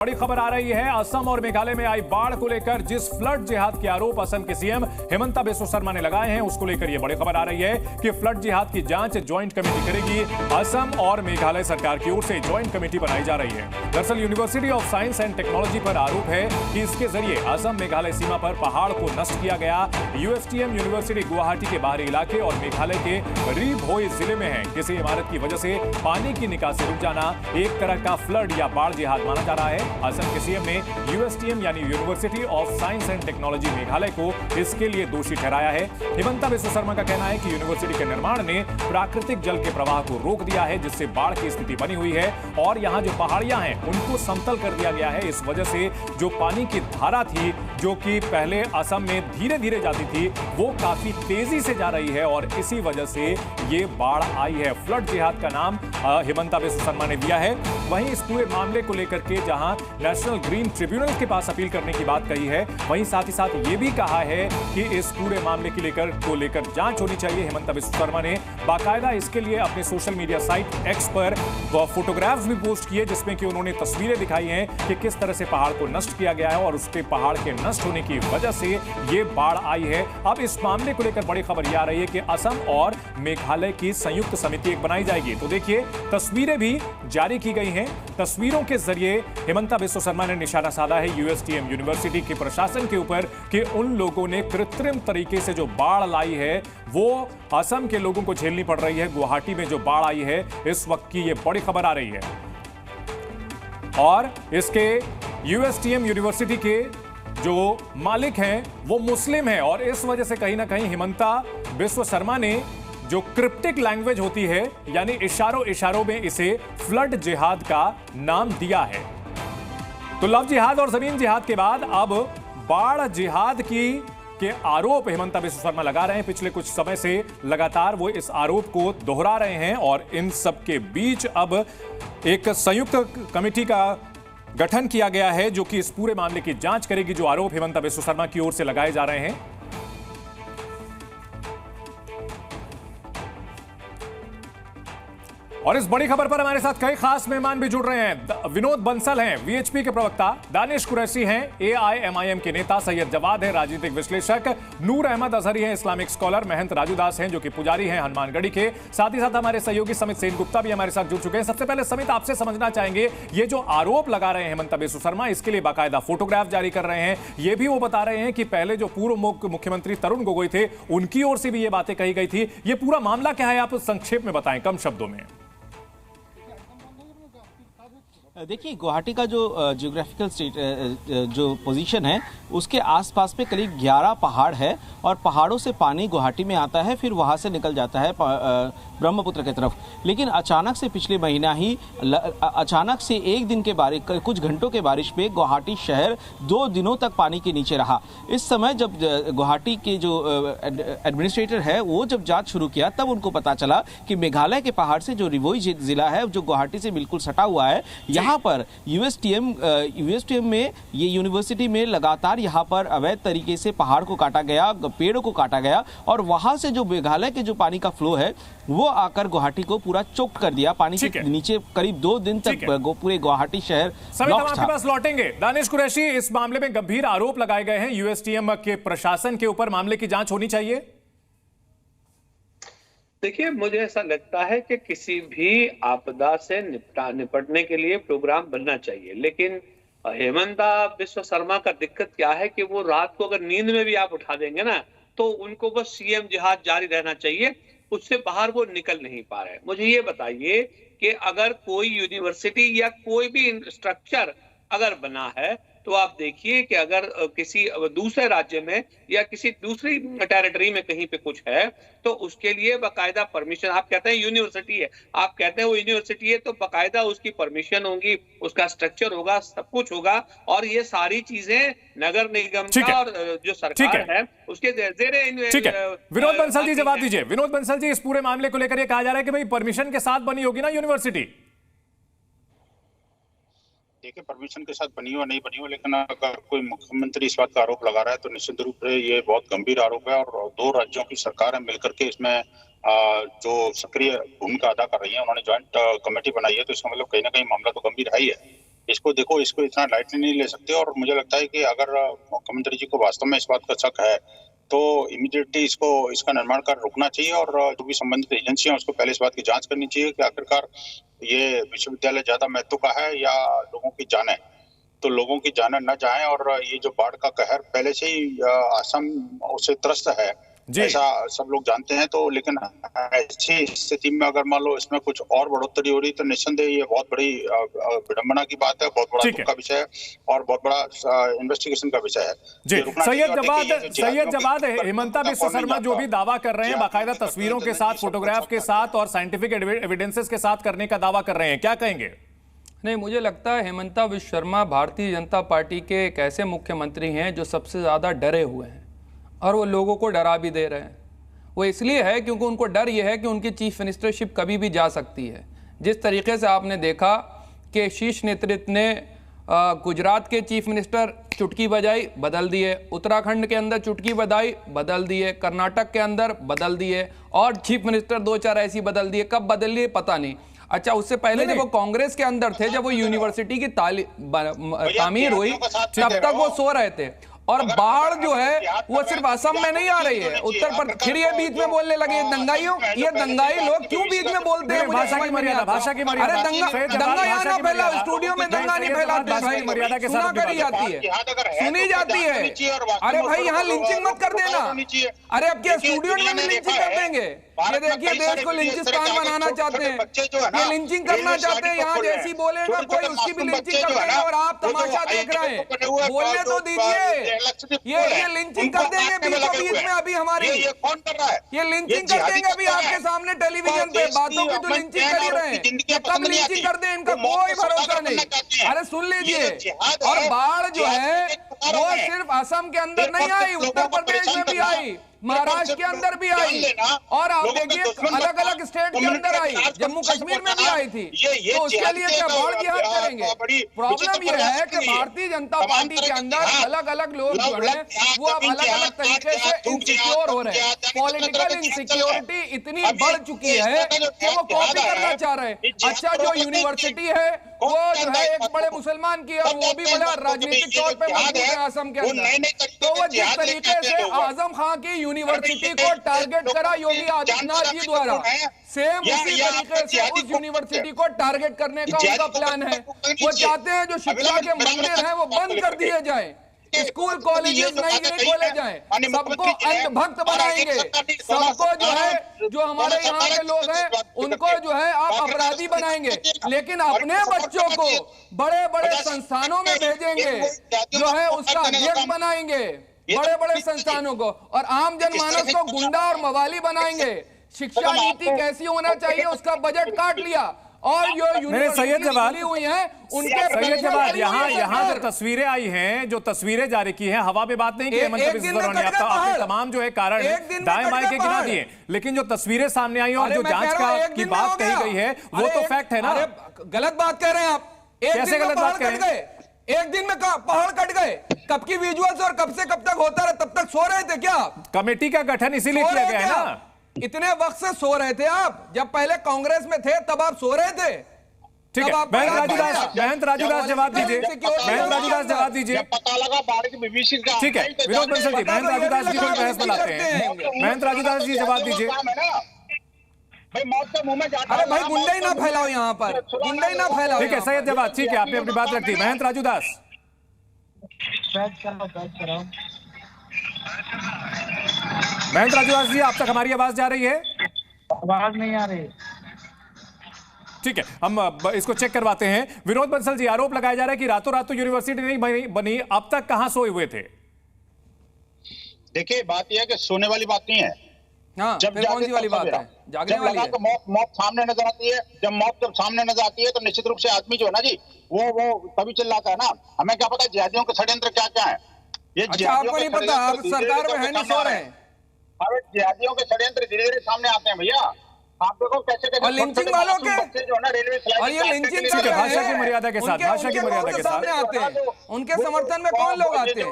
बड़ी खबर आ रही है। असम और मेघालय में आई बाढ़ को लेकर जिस फ्लड जिहाद के आरोप असम के सीएम हिमंता बिस्वा शर्मा ने लगाए हैं, उसको लेकर यह बड़ी खबर आ रही है कि फ्लड जिहाद की जांच ज्वाइंट कमेटी करेगी। असम और मेघालय सरकार की ओर से ज्वाइंट कमेटी बनाई जा रही है। दरअसल university of science and technology पर आरोप है कि इसके जरिए असम मेघालय सीमा पर पहाड़ को नष्ट किया गया। यूएसटीएम यूनिवर्सिटी गुवाहाटी के बाहरी इलाके और मेघालय के री भोई जिले में है। किसी इमारत की वजह से पानी की निकासी रुक जाना एक तरह का फ्लड या बाढ़ जिहाद माना जा रहा है। असम के सीएम ने यूएसटीएम यानी university of science and technology Meghalaya को इसके लिए दोषी ठहराया है। हिमंता बिस्वा शर्मा का कहना है कि यूनिवर्सिटी के निर्माण ने प्राकृतिक जल के प्रवाह को रोक दिया है, जिससे बाढ़ की स्थिति बनी हुई है और यहां जो पहाड़ियां हैं उनको समतल कर दिया गया है। इस वजह से जो पानी की धारा थी, जो कि पहले असम में धीरे धीरे जाती थी, वो काफी तेजी से जा रही है और इसी वजह से ये बाढ़ आई है। फ्लड जिहाद का नाम हिमंता बिस्वा शर्मा ने दिया है। वहीं इस पूरे मामले को लेकर के जहां नेशनल ग्रीन ट्रिब्यूनल के पास अपील करने की बात कही है, वहीं साथ ही साथ ये भी कहा है कि इस पूरे मामले को लेकर जांच होनी चाहिए। हिमंता बिस्वा शर्मा ने बाकायदा इसके लिए अपने सोशल मीडिया साइट एक्स पर फोटोग्राफ्स भी पोस्ट किए, जिसमें कि उन्होंने तस्वीरें दिखाई हैं कि किस तरह से पहाड़ को नष्ट किया गया है और उसके पहाड़ के नष्ट होने की वजह से ये बाढ़ आई है। अब इस मामले को लेकर बड़ी खबर यह आ रही है कि असम और मेघालय की संयुक्त समिति एक बनाई जाएगी। तो देखिए, तस्वीरें भी जारी की गई हैं। तस्वीरों के जरिए हिमंता बिस्वा शर्मा ने निशाना साधा है यूएसटीएम यूनिवर्सिटी के प्रशासन के ऊपर कि उन लोगों ने कृत्रिम तरीके से जो बाढ़ लाई है वो असम के लोगों को झेलनी पड़ रही है। गुवाहाटी में जो बाढ़ आई है इस वक्त की ये बड़ी खबर आ रही है और इसके यूएसटीएम यूनिवर्सिटी के जो मालिक हैं वो मुस्लिम हैं और इस वजह से कहीं ना कहीं हिमंता बिस्वा शर्मा ने जो क्रिप्टिक लैंग्वेज होती है, यानी इशारों इशारों में इसे फ्लड जिहाद का नाम दिया है। तो लव जिहाद और जमीन जिहाद के बाद अब बाढ़ जिहाद के आरोप हिमंता बिस्वा शर्मा लगा रहे हैं। पिछले कुछ समय से लगातार वो इस आरोप को दोहरा रहे हैं और इन सब के बीच अब एक संयुक्त कमेटी का गठन किया गया है जो कि इस पूरे मामले की जांच करेगी, जो आरोप हिमंता बिस्वा शर्मा की ओर से लगाए जा रहे हैं। और इस बड़ी खबर पर हमारे साथ कई खास मेहमान भी जुड़ रहे हैं। विनोद बंसल हैं वीएचपी के प्रवक्ता, दानिश कुरैशी हैं एआईएमआईएम के नेता, सैयद जवाद हैं राजनीतिक विश्लेषक, नूर अहमद अजहरी हैं इस्लामिक स्कॉलर, महंत राजू दास हैं जो कि पुजारी हैं हनुमानगढ़ी के। साथ ही साथ हमारे सहयोगी समित सेन गुप्ता भी हमारे साथ जुड़ चुके हैं। सबसे पहले समित, आपसे समझना चाहेंगे ये जो आरोप लगा रहे हैं हिमंता बिस्वा शर्मा, इसके लिए बाकायदा फोटोग्राफ जारी कर रहे हैं। ये भी वो बता रहे हैं कि पहले जो पूर्व मुख्यमंत्री तरुण गोगोई थे उनकी ओर से भी ये बातें कही गई थी। ये पूरा मामला क्या है, आप संक्षेप में बताएं कम शब्दों में। देखिए, गुवाहाटी का जो जियोग्राफिकल स्टेट जो पोजीशन है उसके आसपास पे करीब 11 पहाड़ है और पहाड़ों से पानी गुवाहाटी में आता है, फिर वहाँ से निकल जाता है ब्रह्मपुत्र की तरफ। लेकिन अचानक से पिछले महीना ही अचानक से एक दिन के बारिश, कुछ घंटों के बारिश पे गुवाहाटी शहर 2 दिनों तक पानी के नीचे रहा। इस समय जब गुवाहाटी के जो एडमिनिस्ट्रेटर है वो जब जांच शुरू किया, तब उनको पता चला कि मेघालय के पहाड़ से जो रिवोई जिला है जो गुवाहाटी से बिल्कुल सटा हुआ है, यहाँ पर यूएसटीएम में ये यूनिवर्सिटी में लगातार यहाँ पर अवैध तरीके से पहाड़ को काटा गया, पेड़ों को काटा गया और वहां से जो मेघालय के जो पानी का फ्लो है वो आकर गुवाहाटी को पूरा चोक्ड कर दिया। पानी के नीचे करीब 2 दिन तक पूरे गुवाहाटी शहर ब्लॉक था। आपके पास लौटेंगे। दानिश कुरैशी, इस मामले में गंभीर आरोप लगाए गए हैं यूएसटीएम के प्रशासन के ऊपर, मामले की जांच होनी चाहिए। देखिए, मुझे ऐसा लगता है कि किसी भी आपदा से निपटने के लिए प्रोग्राम बनना चाहिए, लेकिन हिमंता बिस्वा शर्मा का दिक्कत क्या है कि वो रात को अगर नींद में भी आप उठा देंगे ना तो उनको बस सीएम जिहाद जारी रहना चाहिए, उससे बाहर वो निकल नहीं पा रहे। मुझे ये बताइए कि अगर कोई यूनिवर्सिटी या कोई भी स्ट्रक्चर अगर बना है तो आप देखिए कि अगर किसी दूसरे राज्य में या किसी दूसरी टेरिटरी में कहीं पे कुछ है तो उसके लिए बाकायदा परमिशन, आप कहते हैं यूनिवर्सिटी है, आप कहते हैं वो यूनिवर्सिटी है तो बाकायदा उसकी परमिशन होगी, उसका स्ट्रक्चर होगा, सब कुछ होगा और ये सारी चीजें नगर निगम का और जो सरकार है उसके जेरे। विनोद बंसल जी जवाब दीजिए। विनोद बंसल जी, इस पूरे मामले को लेकर ये कहा जा रहा है कि भाई परमिशन के साथ बनी होगी ना यूनिवर्सिटी। देखिए, परमिशन के साथ बनी हो नहीं बनी हो, लेकिन अगर कोई मुख्यमंत्री इस बात का आरोप लगा रहा है तो निश्चित रूप से ये बहुत गंभीर आरोप है और 2 राज्यों की सरकारें मिलकर के इसमें जो सक्रिय भूमिका अदा कर रही है, उन्होंने ज्वाइंट कमेटी बनाई है, तो इसका मतलब कहीं ना कहीं मामला तो गंभीर है ही है। इसको देखो, इसको इतना लाइटली नहीं ले सकते। और मुझे लगता है कि अगर मुख्यमंत्री जी को वास्तव में इस बात का शक है तो इमीडिएटली इसका निर्माण कार्य रुकना चाहिए और जो भी संबंधित एजेंसियां उसको पहले इस बात की जांच करनी चाहिए कि आखिरकार ये विश्वविद्यालय ज्यादा महत्व का है या लोगों की जान है। तो लोगों की जान न जाए, और ये जो बाढ़ का कहर पहले से ही असम उससे त्रस्त है ऐसा सब लोग जानते हैं। तो लेकिन ऐसी स्थिति में अगर मान लो इसमें कुछ और बढ़ोतरी हो रही तो निस्संदेह ये बहुत बड़ी विडंबना की बात है, बहुत बड़ा दुख का विषय है और बहुत बड़ा इन्वेस्टिगेशन का विषय है। जी सैयद जवाद हेमंता बिस्वा शर्मा जो भी दावा कर रहे हैं बाकायदा तस्वीरों के साथ, फोटोग्राफ के साथ और साइंटिफिक एविडेंसेस के साथ करने का दावा कर रहे हैं, क्या कहेंगे? नहीं, मुझे लगता है हेमंता बिस्वा शर्मा भारतीय जनता पार्टी के एक ऐसे मुख्यमंत्री हैं जो सबसे ज़्यादा डरे हुए हैं और वो लोगों को डरा भी दे रहे हैं। वो इसलिए है क्योंकि उनको डर ये है कि उनकी चीफ मिनिस्टरशिप कभी भी जा सकती है। जिस तरीके से आपने देखा कि शीर्ष नेतृत्व ने गुजरात के चीफ मिनिस्टर चुटकी बजाई बदल दिए, उत्तराखंड के अंदर चुटकी बजाई बदल दिए, कर्नाटक के अंदर बदल दिए और चीफ मिनिस्टर 2-4 ऐसी बदल दिए। कब बदल लिए पता नहीं। अच्छा, उससे पहले जब वो कांग्रेस के अंदर थे, जब वो यूनिवर्सिटी की तामीर हुई तब तक वो सो रहे थे। और बाढ़ जो है वो सिर्फ असम में नहीं आ रही है, उत्तर प्रदेश। फिर ये बीच में बोलने लगे दंगाइयों, ये दंगाई लोग क्यों बीच में बोलते हैं? भाषा की मर्यादा। अरे दंगा यहाँ ना फैला, स्टूडियो में दंगा नहीं फैलाते भाई, मर्यादा के साथ करी जाती है, सुनी जाती है। अरे भाई यहाँ लिंचिंग मत कर देना। अरे अब क्या स्टूडियो में भी लिंचिंग कर देंगे? ये देखिए देश को लिंचिस्तान बनाना चाहते हैं, ये लिंचिंग करना चाहते हैं। यहाँ जैसी बोलेगा कोई उसकी भी लिंचिंग कर देंगे और आप तमाशा देख रहे हैं। बोलने तो दीजिए। ये लिंचिंग कर देंगे बीचों बीच में। अभी हमारी ये लिंचिंग कर देंगे अभी आपके सामने टेलीविजन पे। बातों की तो लिंचिंग कर ही रहे हैं, कब लिंचिंग कर दें इनका कोई भरोसा नहीं। अरे सुन लीजिए, और बाढ़ जो है वो सिर्फ असम के अंदर नहीं आई, उत्तर प्रदेश में भी आई, महाराष्ट्र के अंदर भी आई और आप देखिए अलग अलग स्टेट के अंदर आई, जम्मू कश्मीर में भी आई थी। तो उसके लिए क्या बाढ़ जिहाद करेंगे? प्रॉब्लम यह है कि भारतीय जनता पार्टी के अंदर अलग अलग लोग जो है वो अब अलग अलग तरीके से इनसिक्योर हो रहे हैं। पॉलिटिकल इनसिक्योरिटी इतनी बढ़ चुकी है कि वो कॉपी करना चाह रहे हैं। अच्छा, जो यूनिवर्सिटी है वो जो है एक बड़े मुसलमान की और वो भी बड़ा राजनीतिक तौर पर मजबूत है असम के अंदर। तो वो जिस तरीके से आजम खां की यूनिवर्सिटी को टारगेट करा योगी आदित्यनाथ जी द्वारा, सेम उसी तरीके से उस यूनिवर्सिटी को टारगेट करने का उनका प्लान है। वो चाहते हैं जो शिक्षा के मंदिर हैं वो बंद कर दिए जाएं, स्कूल कॉलेजेस नहीं खोले जाएं, सबको अंधभक्त बनाएंगे, सबको जो है जो हमारे यहाँ के लोग हैं उनको जो है आप अपराधी बनाएंगे, लेकिन अपने बच्चों को बड़े बड़े संस्थानों में भेजेंगे, जो है उसका अध्यक्ष बनाएंगे बड़े बड़े संस्थानों को, और आम जनमानस को गुंडा और मवाली बनाएंगे। शिक्षा नीति कैसी होना चाहिए उसका बजट काट लिया। और जो यूनिवर्सिटी हुई है उनके सैयद जवाद यहाँ जो तस्वीरें आई हैं, जो तस्वीरें जारी की हैं, हवा में बात नहीं की हेमंता बिस्वा शर्मा ने आपने तमाम जो है कारण दाएं बाएं के गिना दिए, लेकिन जो तस्वीरें सामने आई और जो जांच की बात कही गई है वो तो फैक्ट है ना। गलत बात कह रहे हैं आप। कैसे गलत बात कह रहे हैं? एक दिन में पहाड़ कट गए, कब की विजुअल्स और कब से कब तक होता रहा, तब तक सो रहे थे क्या? कमेटी का गठन इसीलिए किया गया है ना। इतने वक्त से सो रहे थे आप, जब पहले कांग्रेस में थे तब आप सो रहे थे। ठीक है, महंत राजूदास जवाब दीजिए, महंत राजूदास जवाब दीजिए। पता लगा बाढ़ की विभीषण का। ठीक है, विनोद बंसल जी, महंत राजूदास जी को बहस बुलाते हैं। महंत राजूदास जी जवाब दीजिए। भाई मौत के मुंह में जाता। अरे भाई गुंडे ही ना फैलाओ यहाँ पर, गुंडे ही ना फैलाओ। ठीक है सैयद जवाब, ठीक है आपने अपनी बात रख दी। महंत राजूदास, महंत राजूदास जी आप तक हमारी आवाज जा रही है? आवाज नहीं आ रही। ठीक है, हम इसको चेक करवाते हैं। विनोद बंसल जी, आरोप लगाया जा रहा है कि रातों रात तो यूनिवर्सिटी नहीं बनी, अब तक कहां सोए हुए थे? देखिए बात यह है कि सोने वाली बात नहीं है। हाँ, जब कौन सी वाली बात है? जागने वाली है। तो मौत सामने नजर आती है। जब सामने नजर आती है तो निश्चित रूप से आदमी जो है ना जी वो तभी चिल्लाता है ना। हमें क्या पता जिहादियों के षड्यंत्र क्या क्या है। ये अच्छा, आपको नहीं पता? आप सरकार में है नहीं, सो रहे हैं। अरे जिहादियों के षड्यंत्र धीरे धीरे सामने आते हैं भैया। आप देखो कैसे और लिंचिंग वालों के जो है ना रेलवे और ये लिंचिंग ठीक है, भाषा की मर्यादा के साथ, भाषा की मर्यादा के साथ आते हैं। उनके समर्थन में कौन लोग आते हैं?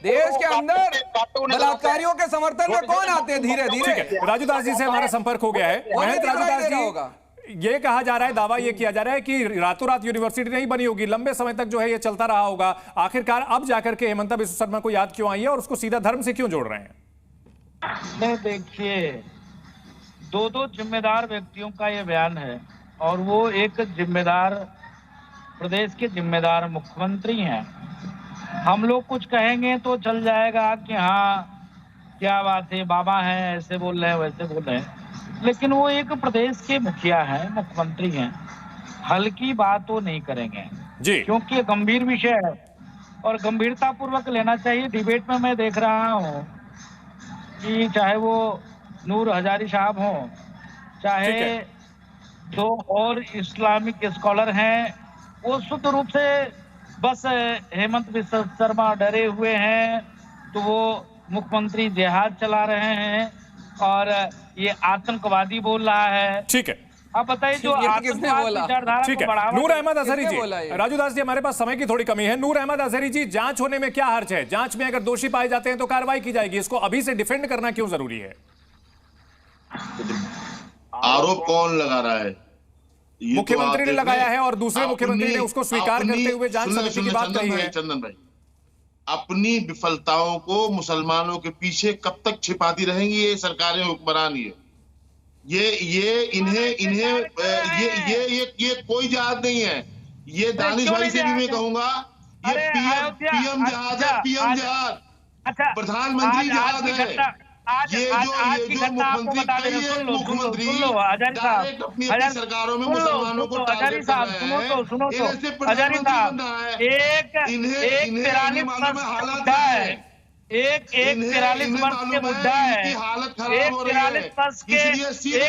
देश के अंदर बलात्कारियों के समर्थन में कौन आते हैं? धीरे धीरे। राजूदास जी से हमारा संपर्क हो गया है। महंत राजूदास जी, ये कहा जा रहा है, दावा ये किया जा रहा है कि रातों रात यूनिवर्सिटी नहीं बनी होगी, लंबे समय तक जो है ये चलता रहा होगा। आखिरकार अब जाकर के हेमंता बिस्वा शर्मा को याद क्यों आई है और उसको सीधा धर्म से क्यों जोड़ रहे हैं? देखिए, दो जिम्मेदार व्यक्तियों का ये बयान है और वो एक जिम्मेदार प्रदेश के जिम्मेदार मुख्यमंत्री हैं। हम लोग कुछ कहेंगे तो चल जाएगा कि हाँ क्या बात है, बाबा हैं, ऐसे बोल रहे हैं, वैसे बोल रहे हैं, लेकिन वो एक प्रदेश के मुखिया हैं, मुख्यमंत्री हैं, हल्की बात वो नहीं करेंगे जी, क्योंकि ये गंभीर विषय है और गंभीरता पूर्वक लेना चाहिए। डिबेट में मैं देख रहा हूँ कि चाहे वो नूर हजारी साहब हों, चाहे दो और इस्लामिक स्कॉलर हैं, वो शुद्ध रूप से बस हेमंत बिस्वा शर्मा डरे हुए हैं तो वो मुख्यमंत्री जिहाद चला रहे हैं और ये आतंकवादी बोल रहा है। ठीक है, आप बताइए जो विचारधारा ठीक है। नूर अहमद अजहरी जी, राजू दास जी, हमारे पास समय की थोड़ी कमी है। नूर अहमद अजहरी जी, जांच होने में क्या हर्ज है? जांच में अगर दोषी पाए जाते हैं तो कार्रवाई की जाएगी, इसको अभी से डिफेंड करना क्यों जरूरी है? आरोप कौन लगा रहा है? मुख्यमंत्री ने लगाया है और दूसरे मुख्यमंत्री ने उसको स्वीकार करते हुए जांच समिति की बात कही है। चंदन भाई, अपनी विफलताओं को मुसलमानों के पीछे कब तक छिपाती रहेंगी ये सरकारें, हुक्मरान? ये कोई जहाज नहीं है। ये दानिश भाई से भी मैं कहूंगा, ये पीएम जहाज है, पीएम जहाज, प्रधानमंत्री जहाज है। ये जो मुख्यमंत्री, कई मुख्यमंत्री डायरेक्ट अपनी सरकारों में मुसलमानों को टारगेट कर रहे हैं। इनसे प्रधानमंत्री बन रहा है, इन्हें मालूम है हालात क्या है। एक 43 वर्ष के बुढ़ा है, एक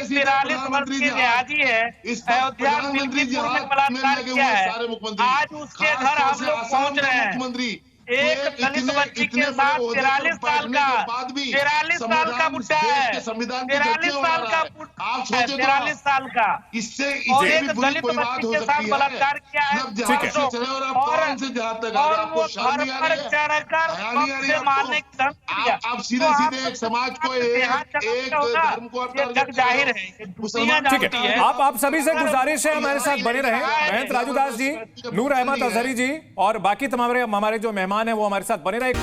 43 वर्ष के लिहाजी है, अयोध्या मिल्कीपुर में बलात्कार किया है। आज उसके घर हम लोग पहुंच रहे हैं। एक दलित बच्ची के साथ 43 साल का बुढ़ा है, 43 साल का, 43 साल का, इससे और एक दलित बच्ची के साथ बलात्कार किया है। और वो घर पर चढ़कर से मारने की धमकी दिया। आप सीधे सीधे एक समाज को, एक धर्म को जग जाहिर है। ठीक है, आप सभी से गुजारिश है हमारे साथ बने रहें। महंत राजू दास जी, नूर अहमद अजहरी जी और बाकी तमाम हमारे जो मेहमान है वो हमारे साथ बने रहे।